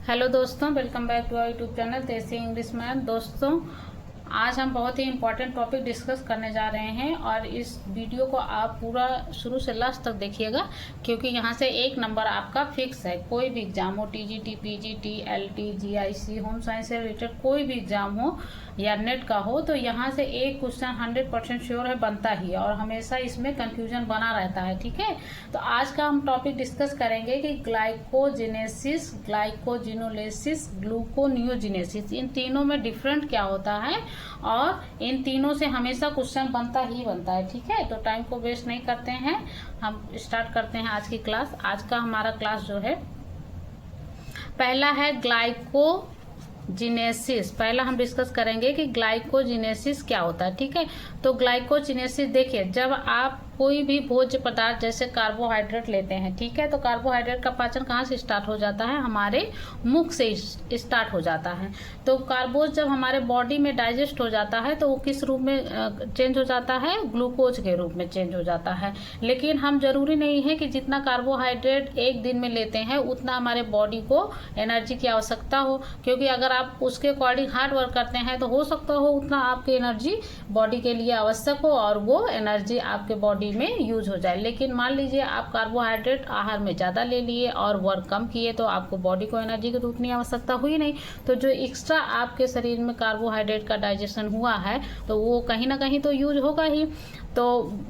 Hello दोस्तों, welcome back to our YouTube channel desi English man. दोस्तों, आज हम बहुत ही इम्पोर्टेंट टॉपिक डिस्कस करने जा रहे हैं और इस वीडियो को आप पूरा शुरू से लास्ट तक देखिएगा, क्योंकि यहाँ से एक नंबर आपका फिक्स है। कोई भी एग्जाम हो, TGT, PGT, LT, GIC, home science से रिलेटेड कोई भी एग्जाम हो या नेट का हो, तो यहाँ से एक क्वेश्चन 100% श्योर है, बनता ही है और हमेशा इसमें कंफ्यूजन बना रहता है। ठीक है, तो आज का हम टॉपिक डिस्कस करेंगे कि ग्लाइकोजेनेसिस, ग्लाइकोजिनोलिसिस, ग्लूकोनियोजिनेसिस, इन तीनों में डिफरेंट क्या होता है और इन तीनों से हमेशा क्वेश्चन बनता ही बनता है। ठीक है, तो टाइम को वेस्ट नहीं करते हैं, हम स्टार्ट करते हैं आज की क्लास। आज का हमारा क्लास जो है, पहला है ग्लाइकोजिनेसिस। पहला हम डिस्कस करेंगे कि ग्लाइकोजिनेसिस क्या होता है। ठीक है, तो ग्लाइकोजिनेसिस देखिए, जब आप कोई भी भोज्य पदार्थ जैसे कार्बोहाइड्रेट लेते हैं, ठीक है, तो कार्बोहाइड्रेट का पाचन कहाँ से स्टार्ट हो जाता है? हमारे मुख से स्टार्ट हो जाता है। तो कार्बोज जब हमारे बॉडी में डाइजेस्ट हो जाता है तो वो किस रूप में चेंज हो जाता है? ग्लूकोज के रूप में चेंज हो जाता है। लेकिन हम जरूरी नहीं है कि जितना कार्बोहाइड्रेट एक दिन में लेते हैं उतना हमारे बॉडी को एनर्जी की आवश्यकता हो, क्योंकि अगर आप उसके अकॉर्डिंग हार्ड वर्क करते हैं तो हो सकता हो उतना आपकी एनर्जी बॉडी के लिए आवश्यक हो और वो एनर्जी आपके बॉडी में यूज हो जाए। लेकिन मान लीजिए आप कार्बोहाइड्रेट आहार में ज़्यादा ले लिए और वर्क कम किए, तो आपको बॉडी को एनर्जी की तो उतनी आवश्यकता हुई नहीं। तो जो एक्स्ट्रा आपके शरीर में कार्बोहाइड्रेट का डाइजेशन हुआ है तो वो कहीं ना कहीं तो यूज होगा ही। तो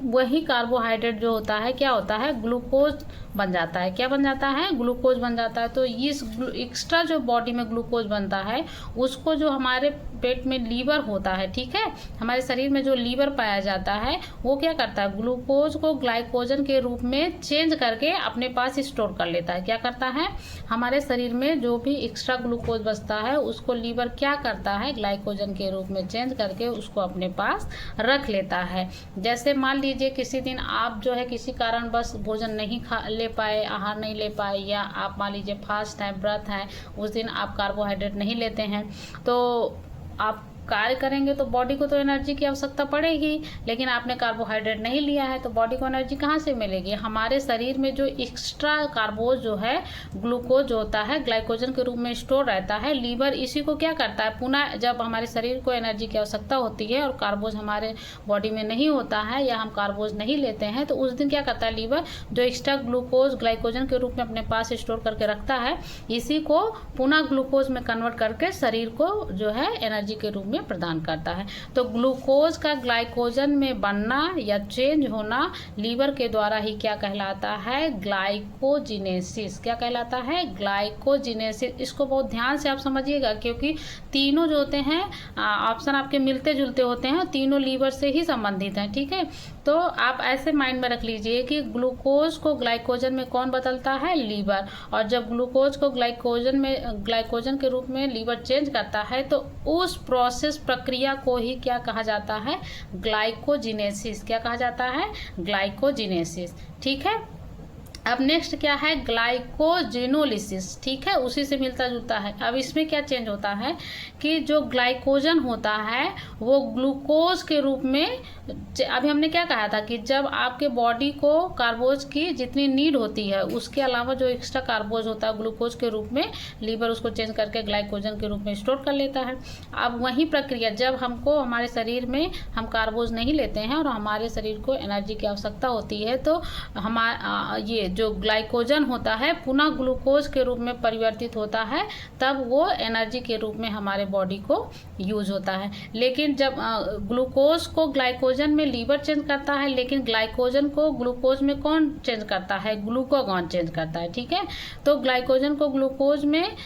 वही कार्बोहाइड्रेट जो होता है क्या होता है? ग्लूकोज बन जाता है। क्या बन जाता है? ग्लूकोज बन जाता है। तो इस एक्स्ट्रा जो बॉडी में ग्लूकोज बनता है उसको जो हमारे पेट में लीवर होता है, ठीक है, हमारे शरीर में जो लीवर पाया जाता है वो क्या करता है? ग्लूकोज को ग्लाइकोजन के रूप में चेंज करके अपने पास स्टोर कर लेता है। क्या करता है? हमारे शरीर में जो भी एक्स्ट्रा ग्लूकोज बचता है उसको लीवर क्या करता है? ग्लाइकोजन के रूप में चेंज करके उसको अपने पास रख लेता है। जैसे मान लीजिए किसी दिन आप जो है किसी कारण बस भोजन नहीं ले पाए, आहार नहीं ले पाए, या आप मान लीजिए फास्ट है, व्रत है, उस दिन आप कार्बोहाइड्रेट नहीं लेते हैं, तो आप कार्य करेंगे तो बॉडी को तो एनर्जी की आवश्यकता पड़ेगी। लेकिन आपने कार्बोहाइड्रेट नहीं लिया है तो बॉडी को एनर्जी कहाँ से मिलेगी? हमारे शरीर में जो एक्स्ट्रा कार्बोज जो है, ग्लूकोज होता है, ग्लाइकोजन के रूप में स्टोर रहता है। लीवर इसी को क्या करता है? पुनः जब हमारे शरीर को एनर्जी की आवश्यकता होती है और कार्बोज हमारे बॉडी में नहीं होता है या हम कार्बोज नहीं लेते हैं, तो उस दिन क्या करता है? लीवर जो एक्स्ट्रा ग्लूकोज ग्लाइकोजन के रूप में अपने पास स्टोर करके रखता है, इसी को पुनः ग्लूकोज में कन्वर्ट करके शरीर को जो है एनर्जी के रूप में प्रदान करता है। तो ग्लूकोज का ग्लाइकोजन में बनना या चेंज होना लीवर के द्वारा ही क्या कहलाता है? ग्लाइकोजिनेसिस। क्या कहलाता है? ग्लाइकोजिनेसिस। इसको बहुत ध्यान से आप समझिएगा, क्योंकि तीनों जो होते हैं ऑप्शन आपके मिलते जुलते होते हैं, तीनों लीवर से ही संबंधित हैं। ठीक है, तो आप ऐसे माइंड में रख लीजिए कि ग्लूकोज को ग्लाइकोजन में कौन बदलता है? लीवर। और जब ग्लूकोज को ग्लाइकोजन के रूप में लीवर चेंज करता है तो उस प्रोसेस प्रक्रिया को ही क्या कहा जाता है? ग्लाइकोजिनेसिस। क्या कहा जाता है? ग्लाइकोजिनेसिस। ठीक है, अब नेक्स्ट क्या है? ग्लाइकोजिनोलिसिस। ठीक है, उसी से मिलता जुलता है। अब इसमें क्या चेंज होता है कि जो ग्लाइकोजन होता है वो ग्लूकोज के रूप में, अभी हमने क्या कहा था कि जब आपके बॉडी को कार्बोज की जितनी नीड होती है उसके अलावा जो एक्स्ट्रा कार्बोज होता है ग्लूकोज के रूप में लीवर उसको चेंज करके ग्लाइकोजन के रूप में स्टोर कर लेता है। अब वही प्रक्रिया जब हमको हमारे शरीर में हम नहीं लेते हैं और हमारे शरीर को एनर्जी की आवश्यकता होती है, तो ये जो ग्लाइकोजन होता है पुनः ग्लूकोज के रूप में परिवर्तित होता है, तब वो एनर्जी के रूप में हमारे बॉडी को यूज होता है। लेकिन जब ग्लूकोज को ग्लाइकोजन में लीवर चेंज करता है, लेकिन ग्लाइकोजन को ग्लूकोज में कौन चेंज करता है? ग्लूकागॉन चेंज करता है। ठीक है, तो ग्लाइकोजन को ग्लूकोज में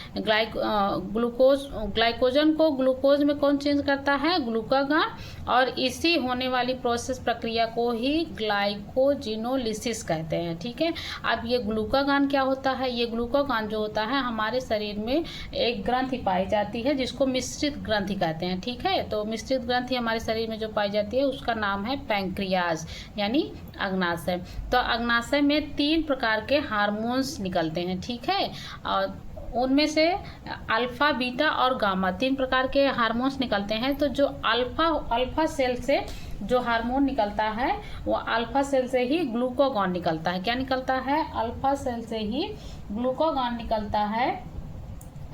ग्लाइकोजन को ग्लूकोज में कौन चेंज करता है? ग्लूकागॉन। और इसी होने वाली प्रोसेस प्रक्रिया को ही ग्लाइकोजिनोलिसिस कहते हैं। ठीक है, अब ये ग्लूकागॉन क्या होता है? ये ग्लूकागॉन जो होता है हमारे शरीर में एक ग्रंथि पाई जाती है जिसको मिश्रित ग्रंथि कहते हैं। ठीक है, तो मिश्रित ग्रंथि हमारे शरीर में जो पाई जाती है उसका नाम है पैंक्रियाज यानी अग्नाशय। तो अग्नाशय में 3 प्रकार के हार्मोन्स निकलते हैं। ठीक है, और उनमें से अल्फा, बीटा और गामा 3 प्रकार के हार्मोन्स निकलते हैं। तो जो अल्फा सेल से जो हार्मोन निकलता है वो अल्फा सेल से ही ग्लूकागॉन निकलता है। क्या निकलता है? अल्फा सेल से ही ग्लूकागॉन निकलता है।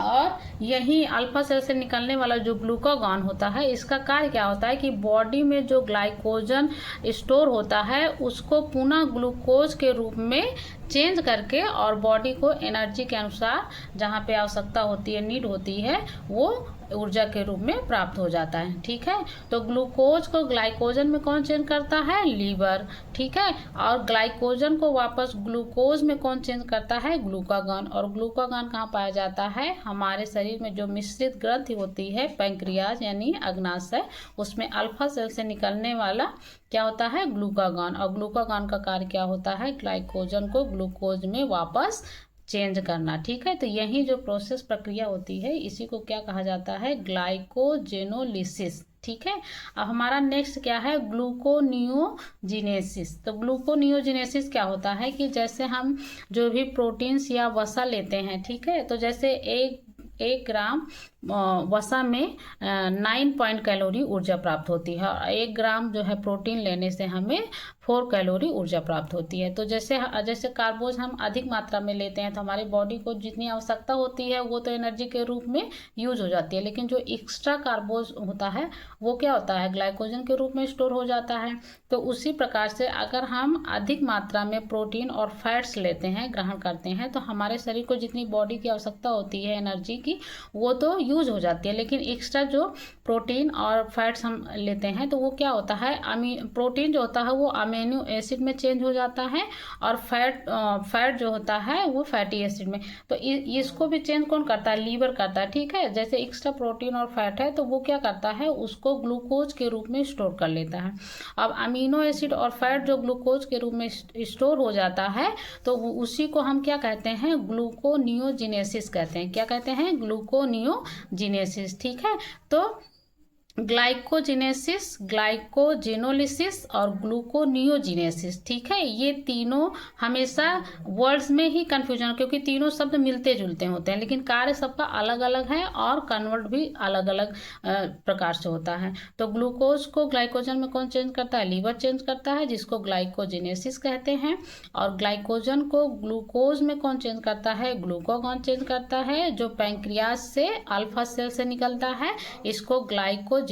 और यही अल्फा सेल से निकलने वाला जो ग्लूकागॉन होता है, इसका कार्य क्या होता है कि बॉडी में जो ग्लाइकोजन स्टोर होता है उसको पुनः ग्लूकोज के रूप में चेंज करके और बॉडी को एनर्जी के अनुसार जहाँ पे आवश्यकता होती है, नीड होती है, वो ऊर्जा के रूप में प्राप्त हो जाता है। ठीक है, तो ग्लूकोज को ग्लाइकोजन में कौन चेंज करता है? लीवर। ठीक है, और ग्लाइकोजन को वापस ग्लूकोज में कौन चेंज करता है? ग्लूकागॉन। और ग्लूकागॉन कहाँ पाया जाता है? हमारे शरीर में जो मिश्रित ग्रंथि होती है, पैंक्रियाज यानी अग्नाशय, उसमें अल्फा सेल से निकलने वाला क्या होता है? ग्लूकागॉन। और ग्लूकागॉन का कार्य क्या होता है? ग्लाइकोजन को ग्लूकोज में वापस चेंज करना। ठीक है, तो यही जो प्रोसेस प्रक्रिया होती है इसी को क्या कहा जाता है? ग्लाइकोजेनोलिसिस। ठीक है, अब हमारा नेक्स्ट क्या है? ग्लूकोनियोजिनेसिस। तो ग्लूकोनियोजिनेसिस क्या होता है कि जैसे हम जो भी प्रोटीन्स या वसा लेते हैं, ठीक है, तो जैसे एक ग्राम वसा में 9 पॉइंट कैलोरी ऊर्जा प्राप्त होती है और 1 ग्राम जो है प्रोटीन लेने से हमें 4 कैलोरी ऊर्जा प्राप्त होती है। तो जैसे कार्बोज हम अधिक मात्रा में लेते हैं तो हमारी बॉडी को जितनी आवश्यकता होती है वो तो एनर्जी के रूप में यूज हो जाती है, लेकिन जो एक्स्ट्रा कार्बोज होता है वो क्या होता है? ग्लाइकोजन के रूप में स्टोर हो जाता है। तो उसी प्रकार से अगर हम अधिक मात्रा में प्रोटीन और फैट्स लेते हैं, ग्रहण करते हैं, तो हमारे शरीर को जितनी बॉडी की आवश्यकता होती है एनर्जी की वो तो यूज हो जाती है, लेकिन एक्स्ट्रा जो प्रोटीन और फैट्स हम लेते हैं तो वो क्या होता है? प्रोटीन जो होता है वो अमीनो एसिड में चेंज हो जाता है और फैट जो होता है वो फैटी एसिड में। तो इसको भी चेंज कौन करता है? लीवर करता है। ठीक है, जैसे एक्स्ट्रा प्रोटीन और फैट है तो वो क्या करता है? उसको ग्लूकोज के रूप में स्टोर कर लेता है। अब अमीनो एसिड और फैट जो ग्लूकोज के रूप में स्टोर हो जाता है तो उसी को हम क्या कहते हैं? ग्लूकोनियोजिनेसिस कहते हैं। क्या कहते हैं? ग्लूकोनियोजिनेसिस। ठीक है, तो ग्लाइकोजिनेसिस, ग्लाइकोजेनोलिसिस और ग्लूकोनियोजिनेसिस। ठीक है, ये तीनों हमेशा वर्ड्स में ही कंफ्यूजन, क्योंकि तीनों शब्द मिलते जुलते होते हैं लेकिन कार्य सबका अलग अलग है और कन्वर्ट भी अलग अलग प्रकार से होता है। तो ग्लूकोज को ग्लाइकोजन में कौन चेंज करता है? लीवर चेंज करता है, जिसको ग्लाइकोजिनेसिस कहते हैं। और ग्लाइकोजन को ग्लूकोज में कौन चेंज करता है? ग्लूकागॉन चेंज करता है, जो पैंक्रियाज से अल्फा सेल से निकलता है। इसको ग्लाइकोजेनोलिसिस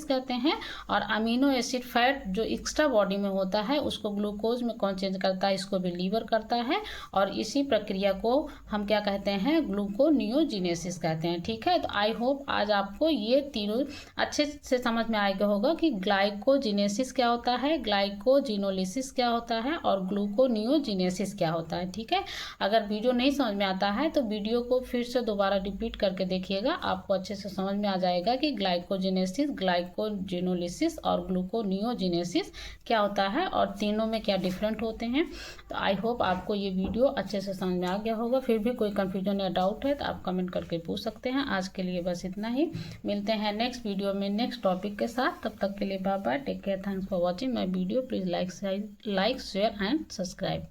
कहते हैं। और अमीनो एसिड फैट जो एक्स्ट्रा बॉडी में होता है उसको ग्लूकोज में कौन चेंज करता है? इसको भी लीवर करता है। और इसी प्रक्रिया को हम क्या कहते हैं? ग्लूकोनियोजिनेसिस कहते हैं। ठीक है, तो आई होप आज आपको ये तीनों अच्छे से समझ में आएगा होगा कि ग्लाइकोजिनेसिस क्या होता है, ग्लाइकोजिनोलिसिस क्या होता है और ग्लूकोनियोजिनेसिस क्या होता है। ठीक है, अगर वीडियो नहीं समझ में आता है तो वीडियो को फिर से दोबारा रिपीट करके देखिएगा, आपको अच्छे से समझ में आ जाएगा कि ग्लाइकोजिनेसिस, ग्लाइकोजेनोलिसिस और ग्लूकोनियोजिनेसिस क्या होता है और तीनों में क्या डिफरेंट होते हैं। तो आई होप आपको ये वीडियो अच्छे से समझ में आ गया होगा। फिर भी कोई कंफ्यूजन या डाउट है तो आप कमेंट करके पूछ सकते हैं। आज के लिए बस इतना ही, मिलते हैं नेक्स्ट वीडियो में नेक्स्ट टॉपिक के साथ। तब तक के लिए bye bye, take care, thanks for watching my video. Please like, share and subscribe.